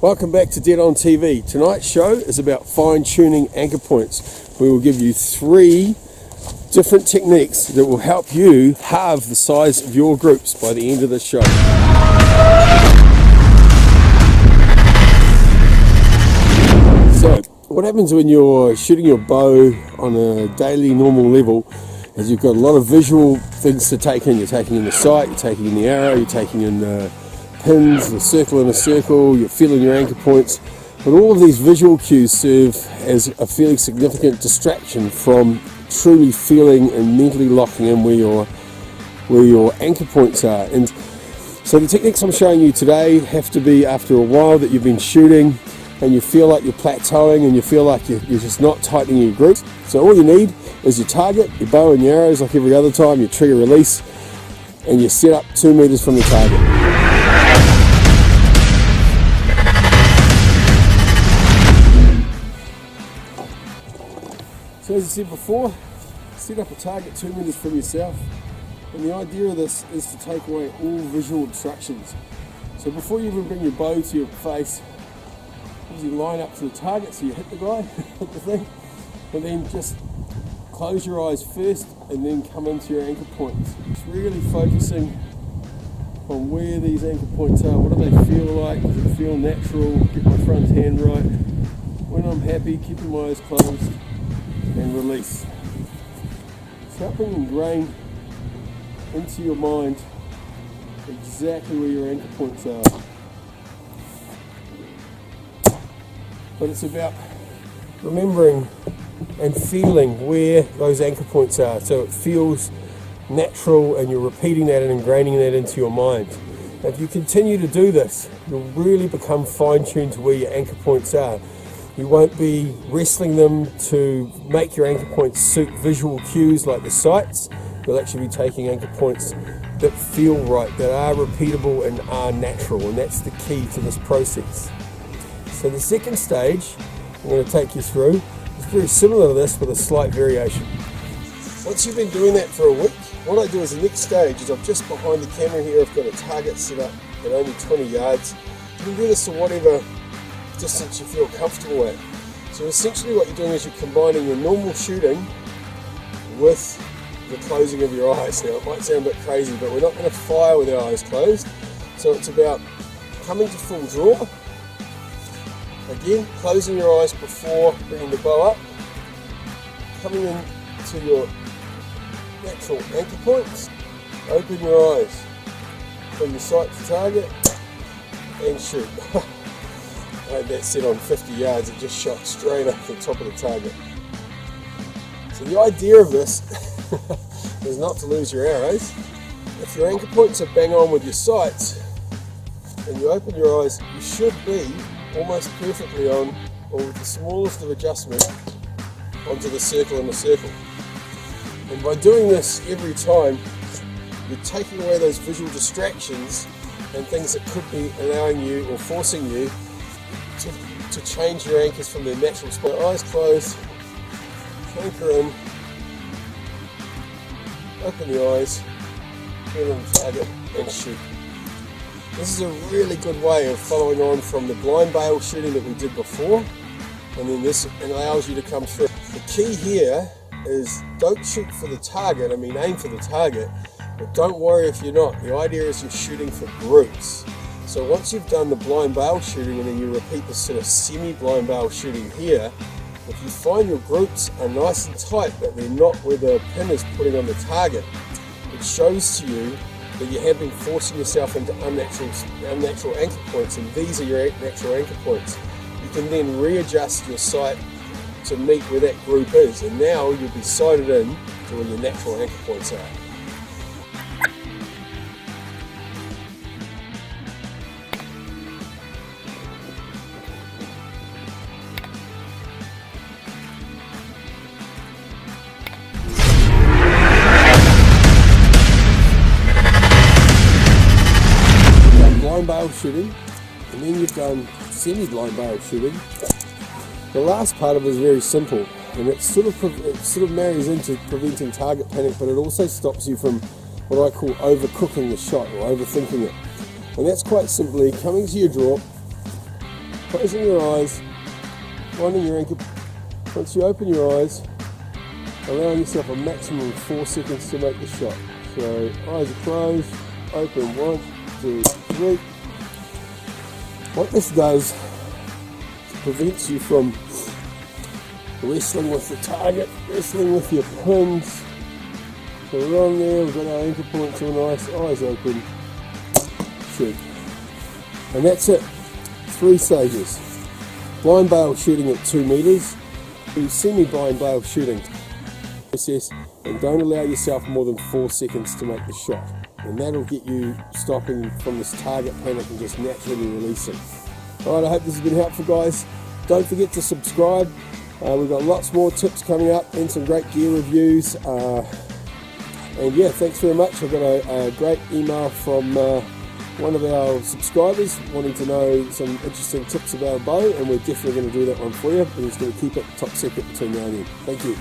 Welcome back to Dead on TV. Tonight's show is about fine-tuning anchor points. We will give you 3 different techniques that will help you halve the size of your groups by the end of the show. So, what happens when you're shooting your bow on a daily normal level is you've got a lot of visual things to take in. You're taking in the sight, you're taking in the arrow, you're taking in the pins, the circle in a circle, you're feeling your anchor points, but all of these visual cues serve as a fairly significant distraction from truly feeling and mentally locking in where your anchor points are. And so the techniques I'm showing you today have to be after a while that you've been shooting and you feel like you're plateauing and you feel like you're just not tightening your groups. So all you need is your target, your bow and your arrows like every other time, your trigger release, and you set up 2 meters from the target. So as I said before, set up a target 2 meters from yourself, and the idea of this is to take away all visual distractions. So before you even bring your bow to your face, you line up to the target so you hit the guy, hit the thing, and then just close your eyes first and then come into your anchor points. Just really focusing on where these anchor points are. What do they feel like? Does it feel natural? Get my front hand right. When I'm happy, keeping my eyes closed and release. It's helping ingrain into your mind exactly where your anchor points are. But it's about remembering and feeling where those anchor points are so it feels natural and you're repeating that and ingraining that into your mind. Now, if you continue to do this, you'll really become fine-tuned to where your anchor points are. You won't be wrestling them to make your anchor points suit visual cues like the sights. You'll actually be taking anchor points that feel right, that are repeatable and are natural, and that's the key to this process. So the second stage I'm going to take you through is very similar to this with a slight variation. Once you've been doing that for a week, what I do is the next stage is I'm just behind the camera here, I've got a target set up at only 20 yards. You can do this to whatever distance you feel comfortable at. So essentially what you're doing is you're combining your normal shooting with the closing of your eyes. Now it might sound a bit crazy, but we're not going to fire with our eyes closed. So it's about coming to full draw. Again, closing your eyes before bringing the bow up. Coming into your natural anchor points. Open your eyes. From your sight to target. And shoot. I had that set on 50 yards, it just shot straight up the top of the target. So the idea of this is not to lose your arrows. If your anchor points are bang on with your sights and you open your eyes, you should be almost perfectly on, or with the smallest of adjustment, onto the circle in the circle. And by doing this every time, you're taking away those visual distractions and things that could be allowing you or forcing you to change your anchors from their natural spot. Eyes closed, anchor in, open the eyes, put on the target and shoot. This is a really good way of following on from the blind bail shooting that we did before, and then this allows you to come through. The key here is don't shoot for the target, aim for the target, but don't worry if you're not. The idea is you're shooting for groups. So once you've done the blind bail shooting and then you repeat this sort of semi-blind bail shooting here, if you find your groups are nice and tight but they're not where the pin is putting on the target, it shows to you that you have been forcing yourself into unnatural anchor points, and these are your natural anchor points. You can then readjust your sight to meet where that group is, and now you'll be sighted in to where your natural anchor points are. Blind bail shooting, and then you've done semi-blind bail shooting. The last part of it is very simple, and it sort of marries into preventing target panic, but it also stops you from what I call overcooking the shot or overthinking it. And that's quite simply coming to your draw, closing your eyes, winding your ankle. Once you open your eyes, allowing yourself a maximum of 4 seconds to make the shot. So eyes are closed, open, 1, 2, 3. What this does, it prevents you from wrestling with the target, wrestling with your pins. So we're on there, we've got our ankle points all nice, eyes open, shoot. And that's it, 3 stages. Blind bail shooting at 2 meters, semi-blind bail shooting process, and don't allow yourself more than 4 seconds to make the shot. And that'll get you stopping from this target panic and just naturally releasing. Alright, I hope this has been helpful, guys. Don't forget to subscribe. We've got lots more tips coming up and some great gear reviews. And yeah, thanks very much. I've got a great email from one of our subscribers wanting to know some interesting tips about a bow, and we're definitely going to do that one for you. We're just going to keep it top secret between now and then. Thank you.